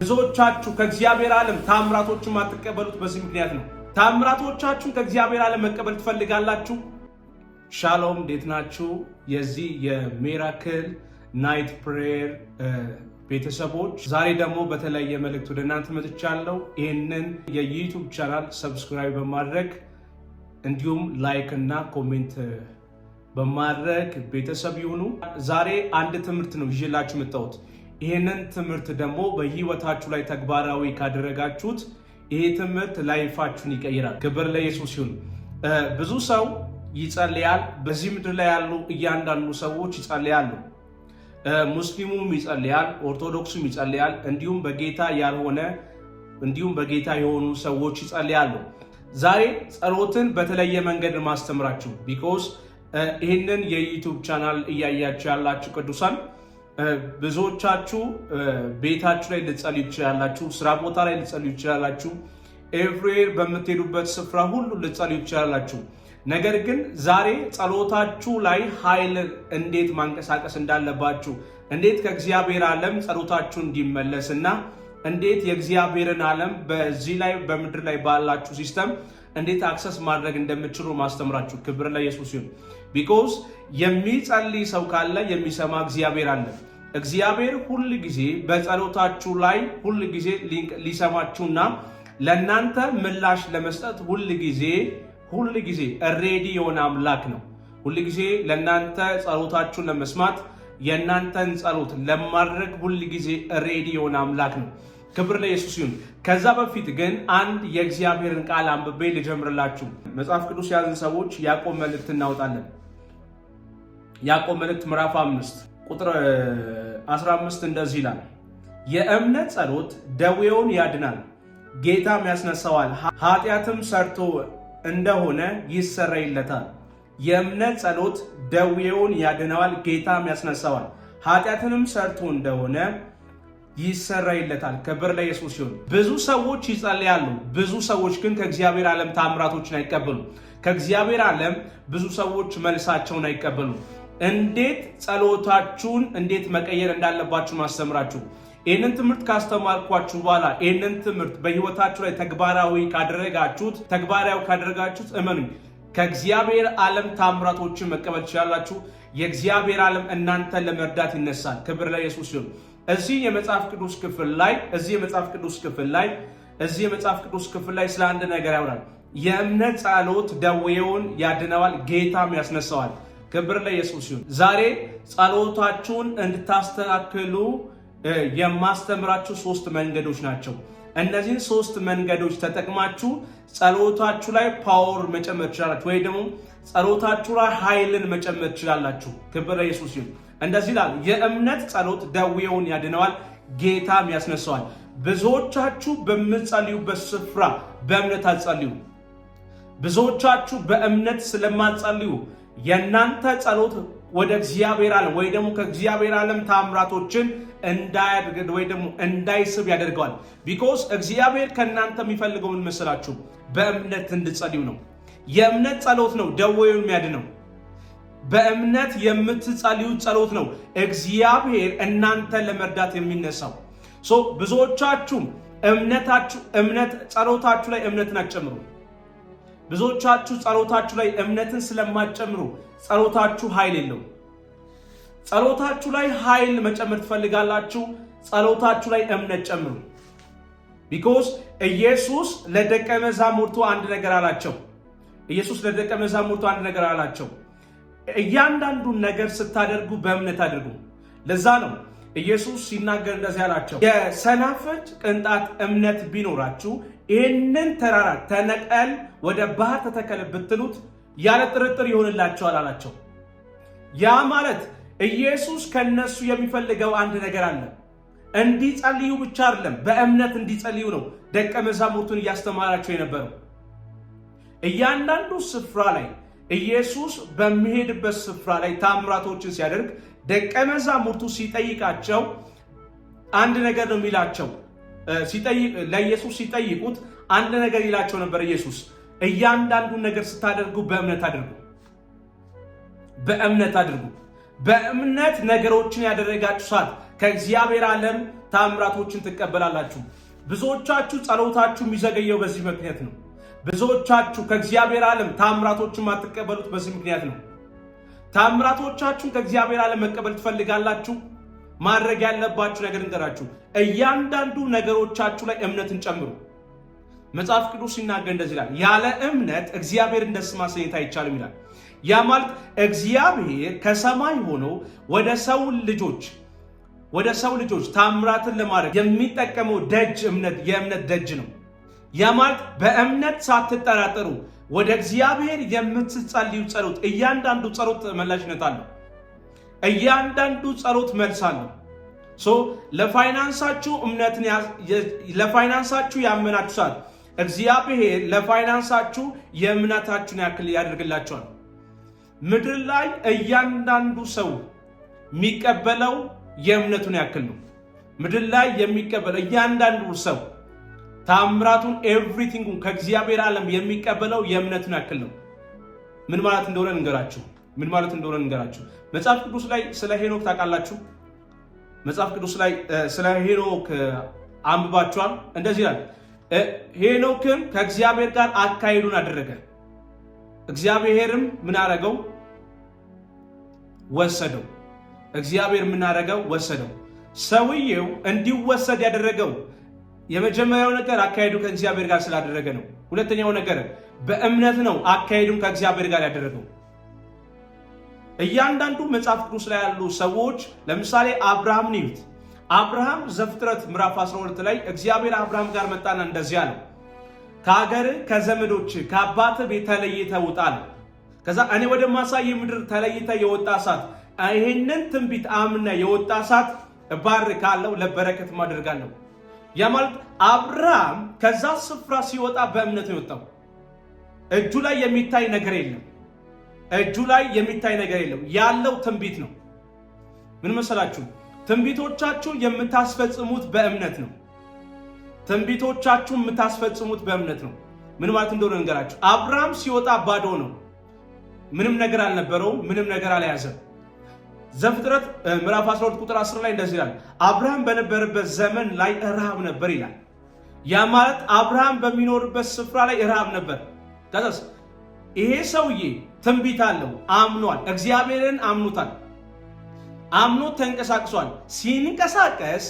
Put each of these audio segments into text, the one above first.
ብዙዎቻችሁ ከእግዚአብሔር ዓለም ታምራቶችን ማትቀበሉት በዚህ ምክንያት ነው። ታምራቶቻችሁን ከእግዚአብሔር ዓለም መቀበል ትፈልጋላችሁ። ሻሎም፣ እንዴት ናችሁ? የዚህ የሚራክል ናይት ፕሬየር ቤተሰቦች ዛሬ ደግሞ በተለየ መልእክት ወደ እናንተ መጥቻለሁ። ይህንን የዩቲዩብ ቻናል ሰብስክራይብ በማድረግ እንዲሁም ላይክ እና ኮሜንት በማድረግ ቤተሰብ ይሁኑ። ዛሬ አንድ ትምህርት ነው ይዤላችሁ መጣሁት። ይህንን ትምህርት ደግሞ በህይወታችሁ ላይ ተግባራዊ ካደረጋችሁት ይሄ ትምህርት ላይፋችሁን ይቀይራል። ክብር ለኢየሱስ ይሁን። ብዙ ሰው ይጸልያል። በዚህ ምድር ላይ ያሉ እያንዳንዱ ሰዎች ይጸልያሉ። ሙስሊሙም ይጸልያል፣ ኦርቶዶክሱም ይጸልያል፣ እንዲሁም በጌታ ያልሆነ እንዲሁም በጌታ የሆኑ ሰዎች ይጸልያሉ። ዛሬ ጸሎትን በተለየ መንገድ ማስተምራችሁ ቢኮዝ ይህንን የዩቲዩብ ቻናል እያያችሁ ያላችሁ ቅዱሳን ብዙዎቻችሁ ቤታችሁ ላይ ልትጸልዩ ትችላላችሁ፣ ስራ ቦታ ላይ ልትጸልዩ ትችላላችሁ፣ ኤቭሪዌር በምትሄዱበት ስፍራ ሁሉ ልትጸልዩ ትችላላችሁ። ነገር ግን ዛሬ ጸሎታችሁ ላይ ኃይል እንዴት ማንቀሳቀስ እንዳለባችሁ፣ እንዴት ከእግዚአብሔር ዓለም ጸሎታችሁ እንዲመለስና እንዴት የእግዚአብሔርን ዓለም በዚህ ላይ በምድር ላይ ባላችሁ ሲስተም እንዴት አክሰስ ማድረግ እንደምትችሉ ማስተምራችሁ። ክብር ለኢየሱስ ይሁን። ቢኮዝ የሚጸልይ ሰው ካለ የሚሰማ እግዚአብሔር አለ። እግዚአብሔር ሁል ጊዜ በጸሎታችሁ ላይ ሁል ጊዜ ሊሰማችሁና ለእናንተ ምላሽ ለመስጠት ሁል ጊዜ ሬዲ የሆነ አምላክ ነው። ሁል ጊዜ ለእናንተ ጸሎታችሁን ለመስማት የእናንተን ጸሎት ለማድረግ ሁል ጊዜ ሬዲ የሆነ አምላክ ነው። ክብር ለኢየሱስ ይሁን። ከዛ በፊት ግን አንድ የእግዚአብሔርን ቃል አንብቤ ልጀምርላችሁ። መጽሐፍ ቅዱስ የያዝን ሰዎች ያዕቆብ መልእክት እናወጣለን። ያዕቆብ መልእክት ምዕራፍ 5 ቁጥር 15 እንደዚህ ይላል፣ የእምነት ጸሎት ደዌውን ያድናል፣ ጌታም ያስነሳዋል፣ ኃጢአትም ሰርቶ እንደሆነ ይሰረይለታል። የእምነት ጸሎት ደዌውን ያድነዋል፣ ጌታም ያስነሳዋል፣ ኃጢአትንም ሰርቶ እንደሆነ ይሰረይለታል። ክብር ለኢየሱስ ይሁን። ብዙ ሰዎች ይጸልያሉ። ብዙ ሰዎች ግን ከእግዚአብሔር ዓለም ታምራቶችን አይቀበሉም። ከእግዚአብሔር ዓለም ብዙ ሰዎች መልሳቸውን አይቀበሉም። እንዴት ጸሎታችሁን እንዴት መቀየር እንዳለባችሁ ማስተምራችሁ። ይህንን ትምህርት ካስተማርኳችሁ በኋላ ይህንን ትምህርት በህይወታችሁ ላይ ተግባራዊ ካደረጋችሁት እመኑኝ ከእግዚአብሔር ዓለም ታምራቶችን መቀበል ትችላላችሁ። የእግዚአብሔር ዓለም እናንተን ለመርዳት ይነሳል። ክብር ለኢየሱስ ይሁን። እዚህ የመጽሐፍ ቅዱስ ክፍል ላይ ስለ አንድ ነገር ያወራል። የእምነት ጸሎት ደዌውን ያድነዋል፣ ጌታም ያስነሳዋል። ክብር ለኢየሱስ ይሁን። ዛሬ ጸሎታችሁን እንድታስተካክሉ የማስተምራችሁ 3 መንገዶች ናቸው። እነዚህን 3 መንገዶች ተጠቅማችሁ ጸሎታችሁ ላይ ፓወር መጨመር ትችላላችሁ፣ ወይ ደግሞ ጸሎታችሁ ላይ ኃይልን መጨመር ትችላላችሁ። ክብር ለኢየሱስ ይሁን። እንደዚህ ይላል፣ የእምነት ጸሎት ደዌውን ያድነዋል፣ ጌታም ያስነሳዋል። ብዙዎቻችሁ በምትጸልዩበት ስፍራ በእምነት አትጸልዩ። ብዙዎቻችሁ በእምነት ስለማትጸልዩ የእናንተ ጸሎት ወደ እግዚአብሔር ዓለም ወይ ደግሞ ከእግዚአብሔር ዓለም ታምራቶችን እንዳያደርግ ወይ ደግሞ እንዳይስብ ያደርገዋል። ቢኮዝ እግዚአብሔር ከእናንተ የሚፈልገው ምን መሰላችሁ? በእምነት እንድትጸልዩ ነው። የእምነት ጸሎት ነው ደዌውን የሚያድነው። በእምነት የምትጸልዩት ጸሎት ነው እግዚአብሔር እናንተን ለመርዳት የሚነሳው። ብዙዎቻችሁ ጸሎታችሁ ላይ እምነትን አትጨምሩ። ብዙዎቻችሁ ጸሎታችሁ ላይ እምነትን ስለማትጨምሩ ጸሎታችሁ ኃይል የለውም። ጸሎታችሁ ላይ ኃይል መጨመር ትፈልጋላችሁ፣ ጸሎታችሁ ላይ እምነት ጨምሩ። ቢኮዝ ኢየሱስ ለደቀ መዛሙርቱ አንድ ነገር አላቸው። እያንዳንዱን ነገር ስታደርጉ በእምነት አድርጉ። ለዛ ነው ኢየሱስ ሲናገር እንደዚህ አላቸው፣ የሰናፍጭ ቅንጣት እምነት ቢኖራችሁ ይህንን ተራራ ተነቀል፣ ወደ ባህር ተተከል ብትሉት ያለ ጥርጥር ይሆንላቸዋል አላቸው። ያ ማለት ኢየሱስ ከነሱ የሚፈልገው አንድ ነገር አለ። እንዲጸልዩ ብቻ አይደለም፣ በእምነት እንዲጸልዩ ነው ደቀ መዛሙርቱን እያስተማራቸው የነበረው። እያንዳንዱ ስፍራ ላይ ኢየሱስ በሚሄድበት ስፍራ ላይ ታምራቶችን ሲያደርግ ደቀ መዛሙርቱ ሲጠይቃቸው አንድ ነገር ነው የሚላቸው። ለኢየሱስ ሲጠይቁት አንድ ነገር ይላቸው ነበር ኢየሱስ፣ እያንዳንዱን ነገር ስታደርጉ በእምነት አድርጉ። በእምነት ነገሮችን ያደረጋችሁ ሰዓት ከእግዚአብሔር ዓለም ታምራቶችን ትቀበላላችሁ። ብዙዎቻችሁ ጸሎታችሁ የሚዘገየው በዚህ ምክንያት ነው። ብዙዎቻችሁ ከእግዚአብሔር ዓለም ታምራቶችን ማትቀበሉት በዚህ ምክንያት ነው። ታምራቶቻችሁን ከእግዚአብሔር ዓለም መቀበል ትፈልጋላችሁ? ማድረግ ያለባችሁ ነገር እንገራችሁ። እያንዳንዱ ነገሮቻችሁ ላይ እምነትን ጨምሩ። መጽሐፍ ቅዱስ ሲናገር እንደዚህ ይላል፣ ያለ እምነት እግዚአብሔርን ደስ ማሰኘት አይቻልም ይላል። ያ ማለት እግዚአብሔር ከሰማይ ሆኖ ወደ ሰው ልጆች ታምራትን ለማድረግ የሚጠቀመው ደጅ የእምነት ደጅ ነው። ያ ማለት በእምነት ሳትጠራጠሩ ወደ እግዚአብሔር የምትጸልዩ ጸሎት፣ እያንዳንዱ ጸሎት መላሽነት አለው። እያንዳንዱ ጸሎት መልስ አለው። ለፋይናንሳችሁ ያመናችሁ ሰዓት እግዚአብሔር ለፋይናንሳችሁ የእምነታችሁን ያክል ያደርግላችኋል። ምድር ላይ እያንዳንዱ ሰው የሚቀበለው የእምነቱን ያክል ነው። ምድር ላይ የሚቀበለው እያንዳንዱ ሰው ታምራቱን ኤቭሪቲንጉን ከእግዚአብሔር ዓለም የሚቀበለው የእምነቱን ያክል ነው። ምን ማለት እንደሆነ እንገራችሁ። መጽሐፍ ቅዱስ ላይ ስለ ሄኖክ ታውቃላችሁ? መጽሐፍ ቅዱስ ላይ ስለ ሄኖክ አንብባችኋል? እንደዚህ ይላል፣ ሄኖክም ከእግዚአብሔር ጋር አካሄዱን አደረገ፣ እግዚአብሔርም ምን አደረገው? ወሰደው። እግዚአብሔር ምን አደረገው? ወሰደው። ሰውየው እንዲወሰድ ያደረገው የመጀመሪያው ነገር አካሄዱ ከእግዚአብሔር ጋር ስላደረገ ነው። ሁለተኛው ነገር በእምነት ነው አካሄዱን ከእግዚአብሔር ጋር ያደረገው። እያንዳንዱ መጽሐፍ ቅዱስ ላይ ያሉ ሰዎች ለምሳሌ አብርሃም ንዩት። አብርሃም ዘፍጥረት ምዕራፍ 12 ላይ እግዚአብሔር አብርሃም ጋር መጣና እንደዚህ አለው፣ ከሀገር ከዘመዶች ከአባት ቤት ተለይተህ ውጣ አለ። ከዛ እኔ ወደ ማሳይ ምድር ተለይተህ የወጣ ሰዓት ይሄንን ትንቢት አምነ የወጣ ሰዓት እባርካለሁ፣ ለበረከት ማደርጋለሁ። ያ ማለት አብርሃም ከዛ ስፍራ ሲወጣ በእምነት ነው የወጣው። እጁ ላይ የሚታይ ነገር የለም። ያለው ትንቢት ነው። ምን መሰላችሁ? ትንቢቶቻችሁ የምታስፈጽሙት በእምነት ነው። ምን ማለት እንደሆነ እንገራችሁ። አብርሃም ሲወጣ ባዶ ነው። ምንም ነገር አልነበረውም። ምንም ነገር አልያዘም። ዘፍጥረት ምዕራፍ 12 ቁጥር 10 ላይ እንደዚህ ይላል፣ አብርሃም በነበረበት ዘመን ላይ ረሃብ ነበር ይላል። ያ ማለት አብርሃም በሚኖርበት ስፍራ ላይ ረሃብ ነበር። ከዛስ ይሄ ሰውዬ ትንቢት አለው፣ አምኗል፣ እግዚአብሔርን አምኖታል። አምኖ ተንቀሳቅሷል። ሲንቀሳቀስ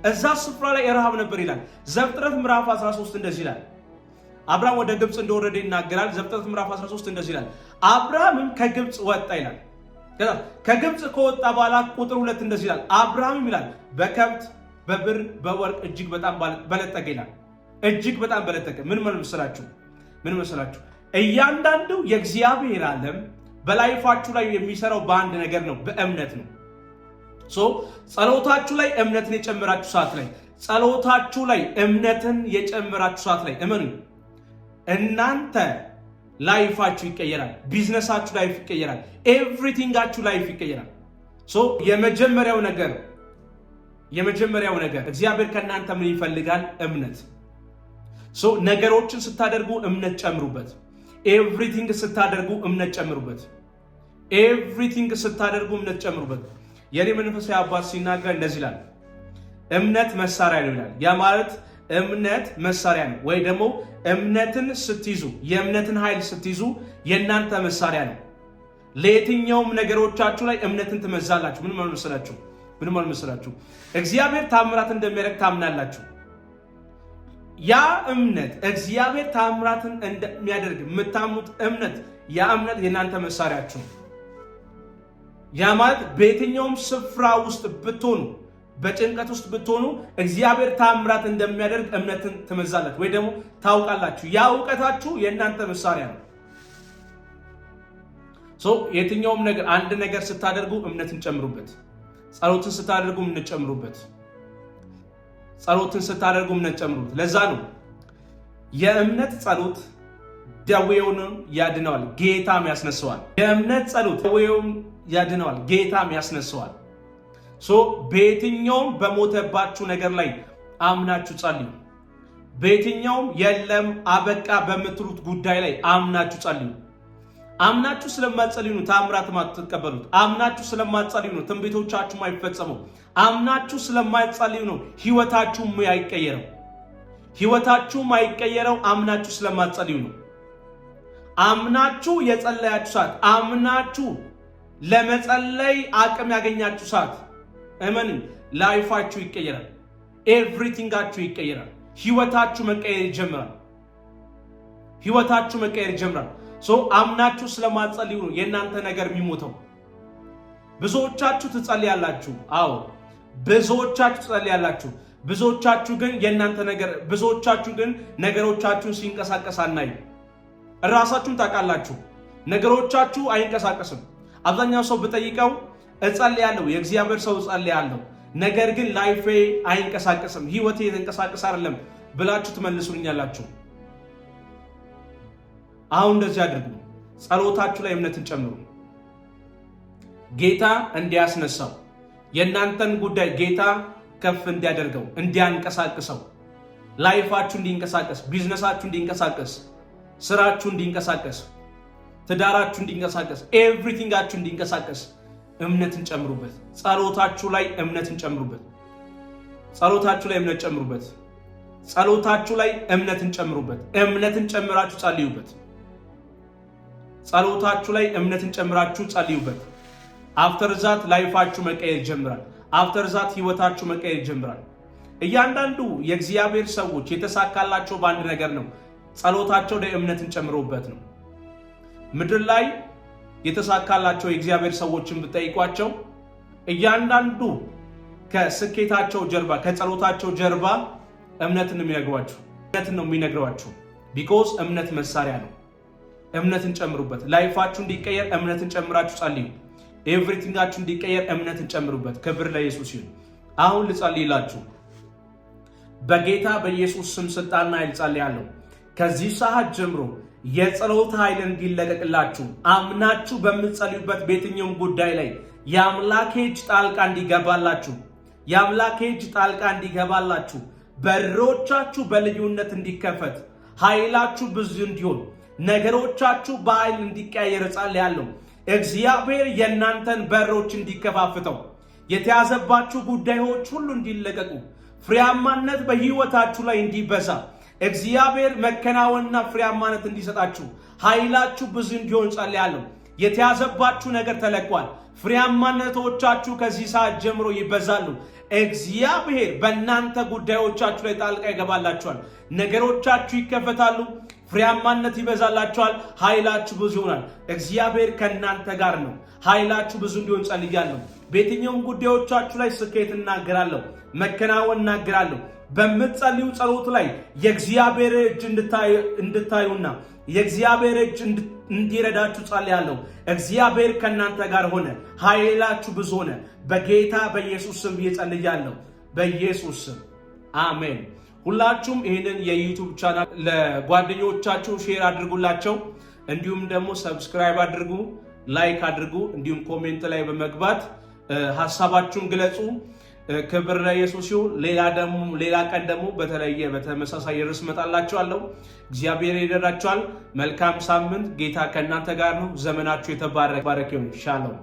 እዛ ስፍራ ላይ ረሃብ ነበር ይላል። ዘፍጥረት ምዕራፍ 13 እንደዚህ ይላል፣ አብርሃም ወደ ግብፅ እንደወረደ ይናገራል። ዘፍጥረት ምዕራፍ 13 እንደዚህ ይላል፣ አብርሃምም ከግብፅ ወጣ ይላል። ከግብፅ ከወጣ በኋላ ቁጥር 2 እንደዚህ ይላል፣ አብርሃምም ይላል በከብት በብር በወርቅ እጅግ በጣም በለጠገ ይላል። እጅግ በጣም በለጠገ። ምን መሰላችሁ? እያንዳንዱ የእግዚአብሔር ዓለም በላይፋችሁ ላይ የሚሰራው በአንድ ነገር ነው፣ በእምነት ነው። ጸሎታችሁ ላይ እምነትን የጨመራችሁ ሰዓት ላይ እመኑ፣ እናንተ ላይፋችሁ ይቀየራል። ቢዝነሳችሁ ላይፍ ይቀየራል። ኤቭሪቲንጋችሁ ላይፍ ይቀየራል። የመጀመሪያው ነገር እግዚአብሔር ከእናንተ ምን ይፈልጋል? እምነት። ነገሮችን ስታደርጉ እምነት ጨምሩበት። ኤቭሪቲንግ ስታደርጉ እምነት ጨምሩበት። የኔ መንፈሳዊ አባት ሲናገር እንደዚህ ይላል፣ እምነት መሳሪያ ነው ይላል። ያ ማለት እምነት መሳሪያ ነው፣ ወይ ደግሞ እምነትን ስትይዙ፣ የእምነትን ኃይል ስትይዙ የእናንተ መሳሪያ ነው። ለየትኛውም ነገሮቻችሁ ላይ እምነትን ትመዛላችሁ። ምን ማለት መሰላችሁ? እግዚአብሔር ታምራት እንደሚያደርግ ታምናላችሁ። ያ እምነት እግዚአብሔር ታምራትን እንደሚያደርግ የምታምኑት እምነት፣ ያ እምነት የእናንተ መሳሪያችሁ ነው። ያ ማለት በየትኛውም ስፍራ ውስጥ ብትሆኑ፣ በጭንቀት ውስጥ ብትሆኑ እግዚአብሔር ታምራት እንደሚያደርግ እምነትን ትመዛላችሁ ወይ ደግሞ ታውቃላችሁ። ያ እውቀታችሁ የእናንተ መሳሪያ ነው። የትኛውም ነገር አንድ ነገር ስታደርጉ እምነትን ጨምሩበት። ጸሎትን ስታደርጉ እምነት ጨምሩበት። ለዛ ነው የእምነት ጸሎት ደዌውን ያድነዋል፣ ጌታም ያስነሳዋል። የእምነት ጸሎት ደዌውን ያድነዋል፣ ጌታም ያስነሳዋል። በየትኛውም በሞተባችሁ ነገር ላይ አምናችሁ ጸልዩ። በየትኛውም የለም አበቃ በምትሉት ጉዳይ ላይ አምናችሁ ጸልዩ። አምናችሁ ስለማትጸልዩ ነው ታምራት ማትቀበሉት። አምናችሁ ስለማትጸልዩ ነው ትንቢቶቻችሁ ማይፈጸመው። አምናችሁ ስለማትጸልዩ ነው ህይወታችሁ አይቀየረው። ህይወታችሁ አይቀየረው አምናችሁ ስለማትጸልዩ ነው። አምናችሁ የጸለያችሁ ሰዓት፣ አምናችሁ ለመጸለይ አቅም ያገኛችሁ ሰዓት እመኑ ላይፋችሁ ይቀየራል። ኤቭሪቲንጋችሁ ይቀየራል። ህይወታችሁ መቀየር ይጀምራል። ህይወታችሁ መቀየር ይጀምራል። አምናችሁ ስለማትጸልዩ ነው የእናንተ ነገር የሚሞተው። ብዙዎቻችሁ ትጸልያላችሁ። አዎ ብዙዎቻችሁ ትጸልያላችሁ። ብዙዎቻችሁ ግን የእናንተ ነገር ብዙዎቻችሁ ግን ነገሮቻችሁን ሲንቀሳቀስ አናዩ። ራሳችሁን ታውቃላችሁ። ነገሮቻችሁ አይንቀሳቀስም። አብዛኛው ሰው ብጠይቀው እጸልያለሁ፣ የእግዚአብሔር ሰው እጸልያለሁ፣ ነገር ግን ላይፌ አይንቀሳቀስም፣ ህይወቴ የተንቀሳቀስ አይደለም ብላችሁ ትመልሱልኛላችሁ። አሁን እንደዚህ አድርጉ። ጸሎታችሁ ላይ እምነትን ጨምሩ። ጌታ እንዲያስነሳው የእናንተን ጉዳይ ጌታ ከፍ እንዲያደርገው እንዲያንቀሳቅሰው፣ ላይፋችሁ እንዲንቀሳቀስ፣ ቢዝነሳችሁ እንዲንቀሳቀስ፣ ስራችሁ እንዲንቀሳቀስ፣ ትዳራችሁ እንዲንቀሳቀስ፣ ኤቭሪቲንጋችሁ እንዲንቀሳቀስ እምነትን ጨምሩበት። ጸሎታችሁ ላይ እምነትን ጨምሩበት። ጸሎታችሁ ላይ እምነት ጨምሩበት። ጸሎታችሁ ላይ እምነትን ጨምሩበት። እምነትን ጨምራችሁ ጸልዩበት። ጸሎታችሁ ላይ እምነትን ጨምራችሁ ጸልዩበት። አፍተር ዛት ላይፋችሁ መቀየር ይጀምራል። አፍተር ዛት ህይወታችሁ መቀየር ይጀምራል። እያንዳንዱ የእግዚአብሔር ሰዎች የተሳካላቸው በአንድ ነገር ነው፣ ጸሎታቸው ላይ እምነትን ጨምሮበት ነው። ምድር ላይ የተሳካላቸው የእግዚአብሔር ሰዎችን ብትጠይቋቸው እያንዳንዱ ከስኬታቸው ጀርባ ከጸሎታቸው ጀርባ እምነትን ነው የሚነግሯችሁ። ቢኮዝ እምነት መሳሪያ ነው። እምነትን ጨምሩበት። ላይፋችሁ እንዲቀየር እምነትን ጨምራችሁ ጸልዩ። ኤቭሪቲንጋችሁ እንዲቀየር እምነትን ጨምሩበት። ክብር ለኢየሱስ ይሁን። አሁን ልጸልይላችሁ። በጌታ በኢየሱስ ስም ስልጣንና ኃይል ጸልያለሁ። ከዚህ ሰዓት ጀምሮ የጸሎት ኃይል እንዲለቀቅላችሁ አምናችሁ በምትጸልዩበት በየትኛውም ጉዳይ ላይ የአምላክ እጅ ጣልቃ እንዲገባላችሁ በሮቻችሁ በልዩነት እንዲከፈት ኃይላችሁ ብዙ እንዲሆን ነገሮቻችሁ በኃይል እንዲቀያየር ጸልያለሁ። እግዚአብሔር የእናንተን በሮች እንዲከፋፍተው የተያዘባችሁ ጉዳዮች ሁሉ እንዲለቀቁ ፍሬያማነት በህይወታችሁ ላይ እንዲበዛ እግዚአብሔር መከናወንና ፍሬያማነት እንዲሰጣችሁ ኃይላችሁ ብዙ እንዲሆን ጸልያለሁ። የተያዘባችሁ ነገር ተለቋል። ፍሬያማነቶቻችሁ ከዚህ ሰዓት ጀምሮ ይበዛሉ። እግዚአብሔር በእናንተ ጉዳዮቻችሁ ላይ ጣልቃ ይገባላችኋል። ነገሮቻችሁ ይከፈታሉ። ፍሬያማነት ይበዛላችኋል። ኃይላችሁ ብዙ ይሆናል። እግዚአብሔር ከእናንተ ጋር ነው። ኃይላችሁ ብዙ እንዲሆን ጸልያለሁ። በየትኛውም ጉዳዮቻችሁ ላይ ስኬት እናገራለሁ፣ መከናወን እናገራለሁ። በምትጸልዩ ጸሎት ላይ የእግዚአብሔር እጅ እንድታዩና የእግዚአብሔር እጅ እንዲረዳችሁ ጸልያለሁ። እግዚአብሔር ከእናንተ ጋር ሆነ፣ ኃይላችሁ ብዙ ሆነ። በጌታ በኢየሱስ ስም እየጸልያለሁ። በኢየሱስ ስም አሜን። ሁላችሁም ይህንን የዩቲዩብ ቻናል ለጓደኞቻችሁ ሼር አድርጉላቸው። እንዲሁም ደግሞ ሰብስክራይብ አድርጉ፣ ላይክ አድርጉ። እንዲሁም ኮሜንት ላይ በመግባት ሐሳባችሁን ግለጹ። ክብር ለኢየሱስ ይሁን። ሌላ ቀን ደግሞ በተመሳሳይ ርዕስ እመጣላችኋለሁ። እግዚአብሔር ይረዳችኋል። መልካም ሳምንት። ጌታ ከእናንተ ጋር ነው። ዘመናችሁ የተባረከ ይሁን። ሻሎም